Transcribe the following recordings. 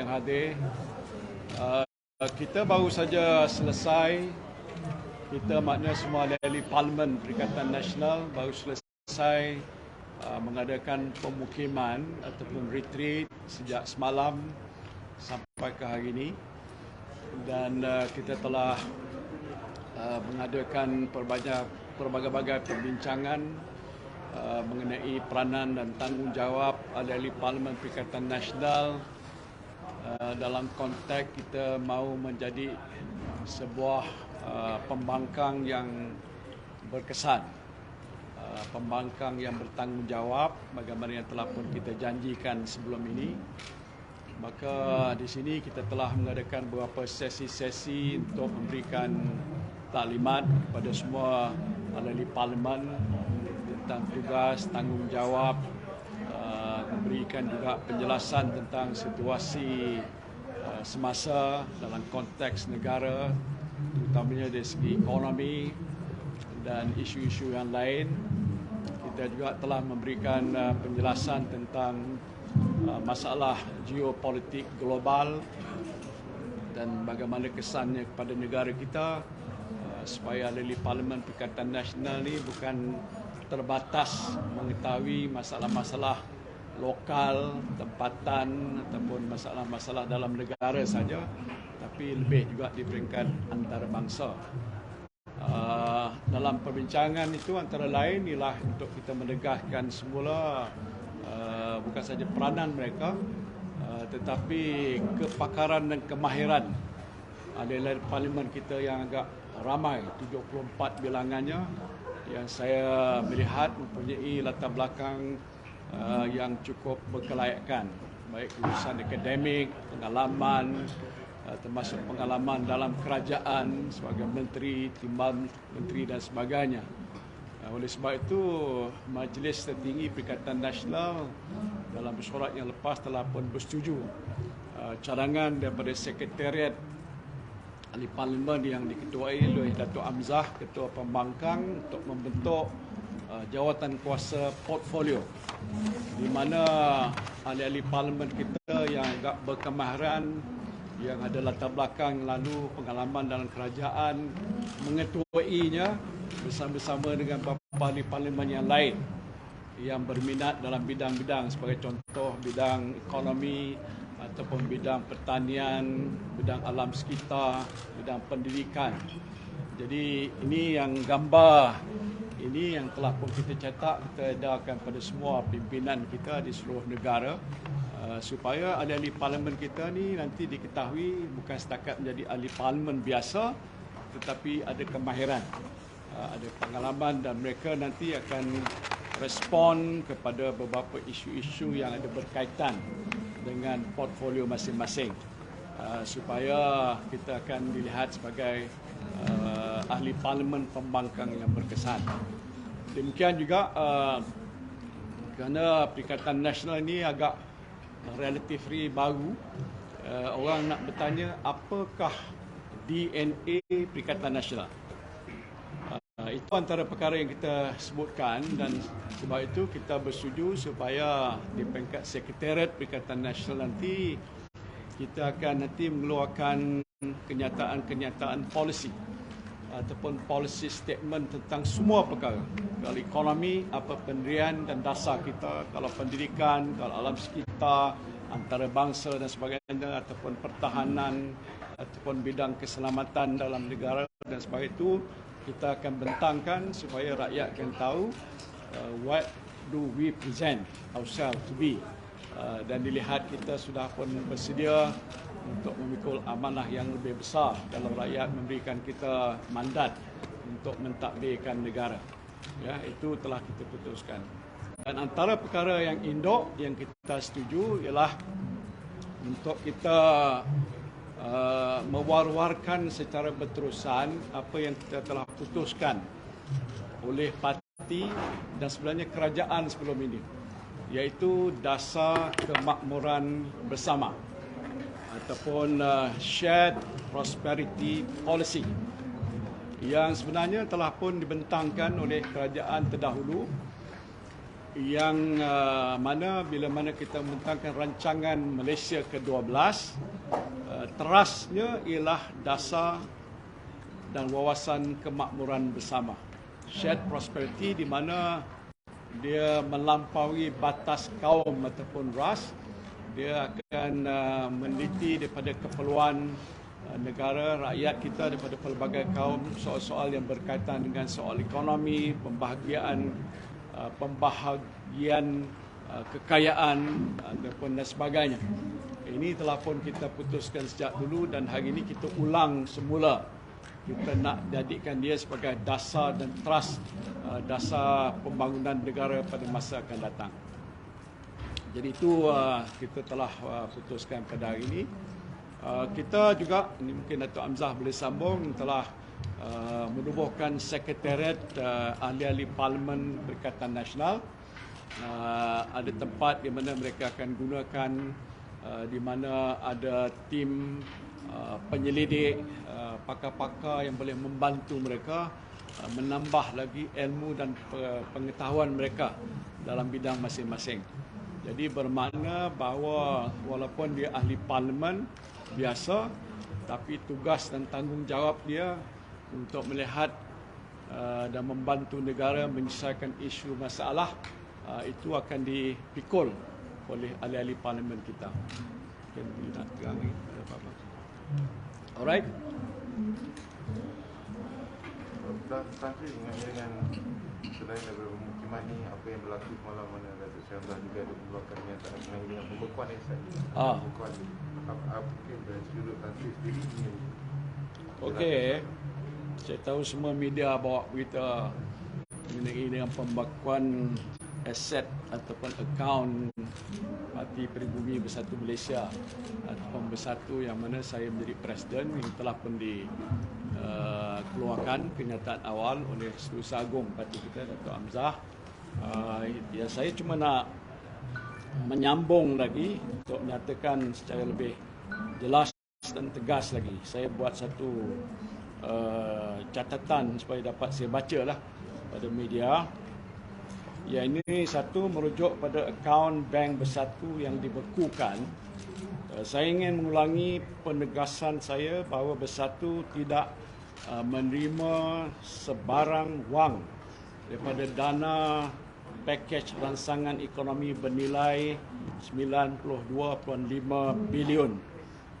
yang hadir. Kita baru saja selesai, kita maknanya semua ahli Parlimen Perikatan Nasional baru selesai mengadakan pemukiman ataupun retreat sejak semalam sampai ke hari ini. Dan kita telah mengadakan pelbagai perbincangan mengenai peranan dan tanggungjawab ahli Parlimen Perikatan Nasional dalam konteks kita mahu menjadi sebuah pembangkang yang berkesan, pembangkang yang bertanggungjawab bagaimana yang telah pun kita janjikan sebelum ini. Maka di sini kita telah mengadakan beberapa sesi-sesi untuk memberikan taklimat kepada semua ahli parlimen tentang tugas, tanggungjawab, memberikan juga penjelasan tentang situasi semasa dalam konteks negara, terutamanya dari segi ekonomi dan isu-isu yang lain. Kita juga telah memberikan penjelasan tentang masalah geopolitik global dan bagaimana kesannya kepada negara kita, supaya ahli Parlimen Perikatan Nasional ini bukan terbatas mengetahui masalah-masalah lokal, tempatan ataupun masalah-masalah dalam negara saja, tapi lebih juga di peringkat antarabangsa. Dalam perbincangan itu antara lain ialah untuk kita menegakkan semula bukan saja peranan mereka, tetapi kepakaran dan kemahiran ahli parlimen kita yang agak ramai, 74 bilangannya, yang saya melihat mempunyai latar belakang yang cukup berkelayakan, baik lulusan akademik, pengalaman, termasuk pengalaman dalam kerajaan sebagai menteri, timbang menteri dan sebagainya. Oleh sebab itu, Majlis Tertinggi Perikatan Nasional dalam mesyuarat yang lepas telah pun bersetuju cadangan daripada Sekretariat Ahli Parlimen yang diketuai oleh Datuk Hamzah, Ketua Pembangkang, untuk membentuk jawatan kuasa portfolio, di mana ahli-ahli parlimen kita yang agak berkemahiran, yang ada latar belakang lalu pengalaman dalam kerajaan, mengetuainya bersama-sama dengan beberapa ahli parlimen yang lain yang berminat dalam bidang-bidang, sebagai contoh bidang ekonomi ataupun bidang pertanian, bidang alam sekitar, bidang pendidikan. Jadi ini yang gambar ini yang telah pun kita cetak, kita edarkan pada semua pimpinan kita di seluruh negara, supaya ahli-ahli parlimen kita ni nanti diketahui bukan setakat menjadi ahli parlimen biasa, tetapi ada kemahiran, ada pengalaman, dan mereka nanti akan respon kepada beberapa isu-isu yang ada berkaitan dengan portfolio masing-masing, supaya kita akan dilihat sebagai ahli parlimen pembangkang yang berkesan. Demikian juga kerana Perikatan Nasional ini agak relatif baru, orang nak bertanya apakah DNA Perikatan Nasional. Itu antara perkara yang kita sebutkan, dan sebab itu kita bersetuju supaya di peringkat Sekretariat Perikatan Nasional nanti kita akan nanti mengeluarkan kenyataan-kenyataan polisi ataupun policy statement tentang semua perkara. Kalau ekonomi, apa pendirian dan dasar kita, kalau pendidikan, kalau alam sekitar, antarabangsa dan sebagainya, ataupun pertahanan, ataupun bidang keselamatan dalam negara dan sebagainya, itu kita akan bentangkan supaya rakyat akan tahu what do we present ourselves to be, dan dilihat kita sudah pun bersedia untuk memikul amanah yang lebih besar dalam rakyat memberikan kita mandat untuk mentadbirkan negara. Ya, itu telah kita putuskan. Dan antara perkara yang induk yang kita setuju ialah untuk kita mewar-warkan secara berterusan apa yang kita telah putuskan oleh parti dan sebenarnya kerajaan sebelum ini, iaitu dasar kemakmuran bersama ataupun Shared Prosperity Policy, yang sebenarnya telah pun dibentangkan oleh kerajaan terdahulu yang mana bila mana kita membentangkan rancangan Malaysia ke-12, terasnya ialah dasar dan wawasan kemakmuran bersama, shared prosperity, di mana dia melampaui batas kaum ataupun ras. Dia akan meneliti daripada keperluan negara, rakyat kita daripada pelbagai kaum, soal-soal yang berkaitan dengan soal ekonomi, pembahagian kekayaan dan sebagainya. Ini telah pun kita putuskan sejak dulu dan hari ini kita ulang semula. Kita nak jadikan dia sebagai dasar dan teras dasar pembangunan negara pada masa akan datang. Jadi itu kita telah putuskan pada hari ini. Kita juga, ini mungkin Datuk Hamzah boleh sambung, telah menubuhkan Sekretariat Ahli-Ahli Parlimen Perikatan Nasional. Ada tempat di mana mereka akan gunakan, di mana ada tim penyelidik, pakar-pakar yang boleh membantu mereka menambah lagi ilmu dan pengetahuan mereka dalam bidang masing-masing. Jadi bermakna bahawa walaupun dia ahli parlimen biasa, tapi tugas dan tanggungjawab dia untuk melihat dan membantu negara menyelesaikan isu masalah itu akan dipikul oleh ahli-ahli parlimen kita. Mungkin nak terang lagi ada apa-apa. Alright. Tadi dengan selain daripada pemukiman ni, apa yang berlaku malam mana Datuk Syahzah juga ada mengeluarkan pernyataan mengenai dengan pembekuan SIA. Pembekuan apa dari sudut Tantri sendiri ni? Okey. Saya tahu semua media bawa berita mengenai dengan pembekuan aset ataupun akaun Parti Peribumi Bersatu Malaysia ataupun Bersatu yang mana saya menjadi presiden, yang telah pun dikeluarkan kenyataan awal oleh Setiausaha Agung Parti kita, Datuk Hamzah. Ya, saya cuma nak menyambung lagi untuk menyatakan secara lebih jelas dan tegas lagi. Saya buat satu catatan supaya dapat saya baca lah pada media. Ya, ini satu merujuk pada akaun Bank Bersatu yang dibekukan. Saya ingin mengulangi penegasan saya bahawa Bersatu tidak menerima sebarang wang daripada dana pakej ransangan ekonomi bernilai 92.5 bilion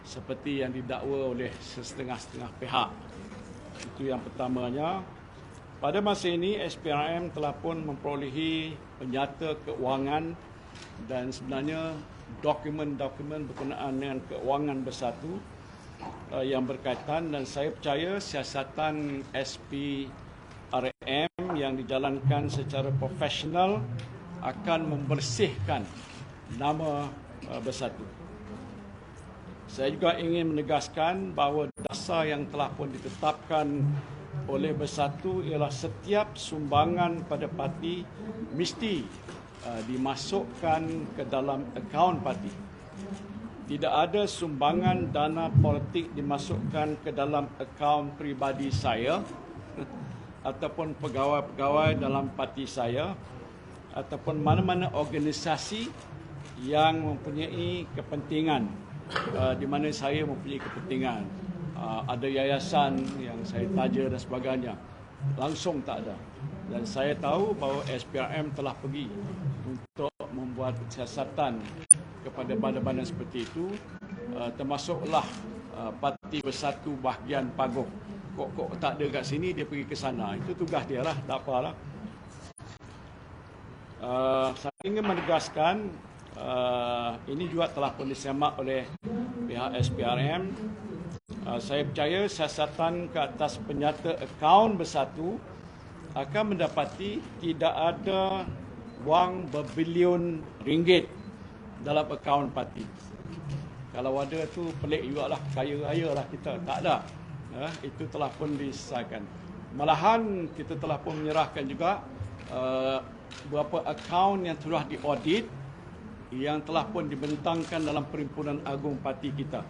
seperti yang didakwa oleh setengah-setengah pihak. Itu yang pertamanya. Pada masa ini, SPRM telah pun memperolehi penyata keuangan dan sebenarnya dokumen-dokumen berkenaan dengan keuangan Bersatu yang berkaitan, dan saya percaya siasatan SPRM yang dijalankan secara profesional akan membersihkan nama Bersatu. Saya juga ingin menegaskan bahawa dasar yang telah pun ditetapkan oleh Bersatu ialah setiap sumbangan pada parti mesti dimasukkan ke dalam akaun parti. Tidak ada sumbangan dana politik dimasukkan ke dalam akaun peribadi saya ataupun pegawai-pegawai dalam parti saya ataupun mana-mana organisasi yang mempunyai kepentingan di mana saya mempunyai kepentingan. Ada yayasan yang saya taja dan sebagainya. Langsung tak ada. Dan saya tahu bahawa SPRM telah pergi untuk membuat siasatan kepada badan-badan seperti itu, termasuklah Parti Bersatu bahagian Pagong. Kok tak ada kat sini, dia pergi ke sana. Itu tugas dia lah, tak apalah. Saya ingin menegaskan, ini juga telah pun disemak oleh pihak SPRM. Saya percaya siasatan ke atas penyata akaun Bersatu akan mendapati tidak ada wang berbilion ringgit dalam akaun parti. Kalau ada tu pelik juga lah, kaya-kaya lah kita. Tak ada. Itu telah pun diselesaikan. Malahan kita telah pun menyerahkan juga beberapa akaun yang telah diaudit yang telah pun dibentangkan dalam Perhimpunan Agung Parti kita,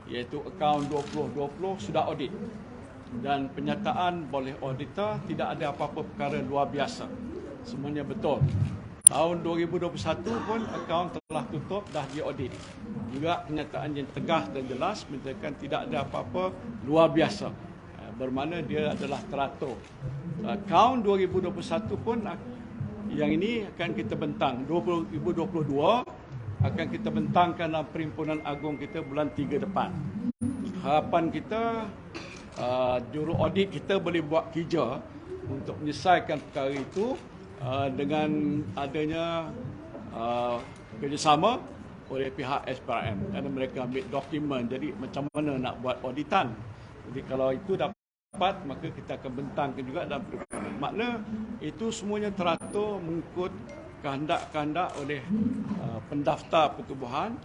iaitu akaun 2020 sudah audit dan penyataan oleh auditor tidak ada apa-apa perkara luar biasa, semuanya betul. Tahun 2021 pun akaun telah tutup, dah diaudit. Juga kenyataan yang tegas dan jelas menyatakan tidak ada apa-apa luar biasa. Bermakna dia adalah teratur. Akaun 2021 pun yang ini akan kita bentang. 2022 akan kita bentangkan dalam Perhimpunan Agung kita bulan 3 depan. Harapan kita juru audit kita boleh buat kerja untuk menyelesaikan perkara itu dengan adanya kerjasama oleh pihak SPRM, kerana mereka ambil dokumen. Jadi macam mana nak buat auditan. Jadi kalau itu dapat, maka kita akan bentangkan juga dalam perhimpunan. Makna itu semuanya teratur mengikut kehendak-kehendak oleh pendaftar pertubuhan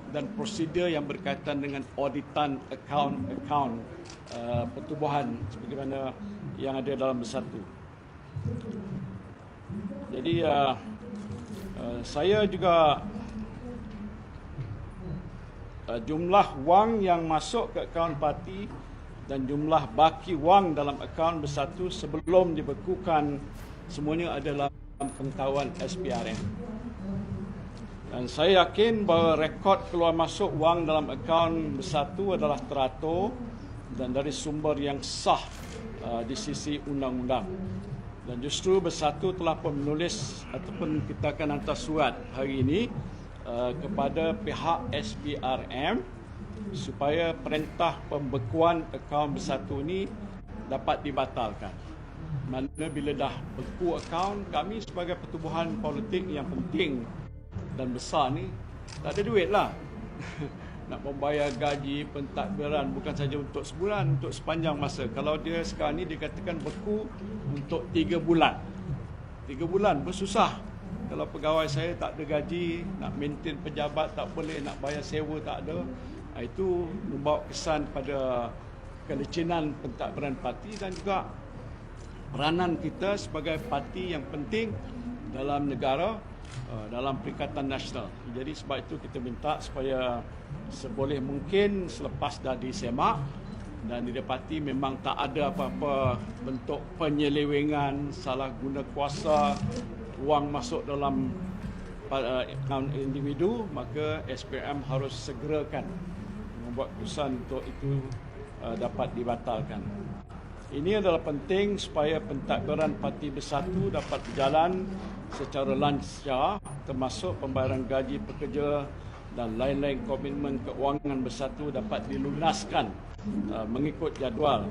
dan prosedur yang berkaitan dengan auditan akaun pertubuhan sebagaimana yang ada dalam Bersatu. Jadi saya juga jumlah wang yang masuk ke akaun parti dan jumlah baki wang dalam akaun Bersatu sebelum dibekukan semuanya adalah dalam pengetahuan SPRM. Dan saya yakin bahawa rekod keluar masuk wang dalam akaun Bersatu adalah teratur dan dari sumber yang sah di sisi undang-undang. Dan justru Bersatu telah pun menulis ataupun kita akan hantar surat hari ini kepada pihak SPRM supaya perintah pembekuan akaun Bersatu ini dapat dibatalkan. Mana bila dah beku akaun, kami sebagai pertubuhan politik yang penting dan besar ni tak ada duit lah. Nak membayar gaji pentadbiran bukan saja untuk sebulan, untuk sepanjang masa. Kalau dia sekarang ni dikatakan beku untuk 3 bulan. 3 bulan bersusah. Kalau pegawai saya tak ada gaji, nak maintain pejabat tak boleh, nak bayar sewa tak ada. Itu membawa kesan pada kelicinan pentadbiran parti dan juga peranan kita sebagai parti yang penting dalam negara, dalam Perikatan Nasional. Jadi sebab itu kita minta supaya seboleh mungkin selepas dah disemak dan didapati memang tak ada apa-apa bentuk penyelewengan, salah guna kuasa, wang masuk dalam akaun individu, maka SPRM harus segerakan membuat keputusan untuk itu dapat dibatalkan. Ini adalah penting supaya pentadbiran Parti Bersatu dapat berjalan secara lancar, termasuk pembayaran gaji pekerja dan lain-lain komitmen keuangan Bersatu dapat dilunaskan mengikut jadual.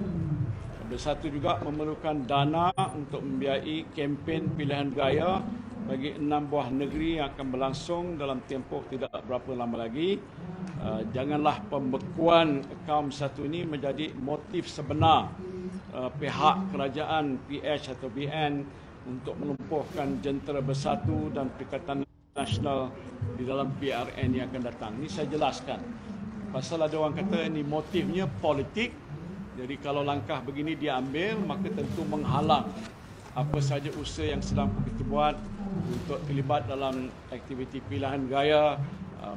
Bersatu juga memerlukan dana untuk membiayai kempen pilihan raya bagi 6 buah negeri yang akan berlangsung dalam tempoh tidak berapa lama lagi. Janganlah pembekuan akaun Bersatu ini menjadi motif sebenar pihak kerajaan PH atau BN untuk melumpuhkan jentera Bersatu dan Perikatan Nasional di dalam PRN yang akan datang. Ini saya jelaskan. Pasal ada orang kata ini motifnya politik. Jadi kalau langkah begini diambil, maka tentu menghalang apa saja usaha yang sedang kita buat untuk terlibat dalam aktiviti pilihan raya,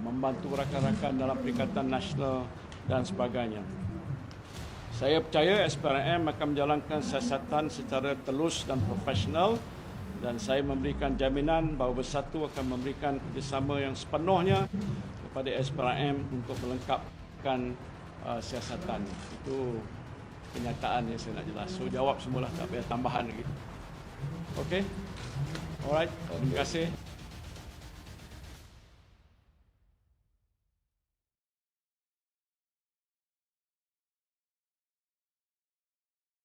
membantu rakan-rakan dalam Perikatan Nasional dan sebagainya. Saya percaya SPRM akan menjalankan siasatan secara telus dan profesional dan saya memberikan jaminan bahawa Bersatu akan memberikan kerjasama yang sepenuhnya kepada SPRM untuk melengkapkan siasatan. Itu kenyataan yang saya nak jelas. So jawab semualah, tak payah tambahan lagi. Okey. Alright, terima kasih.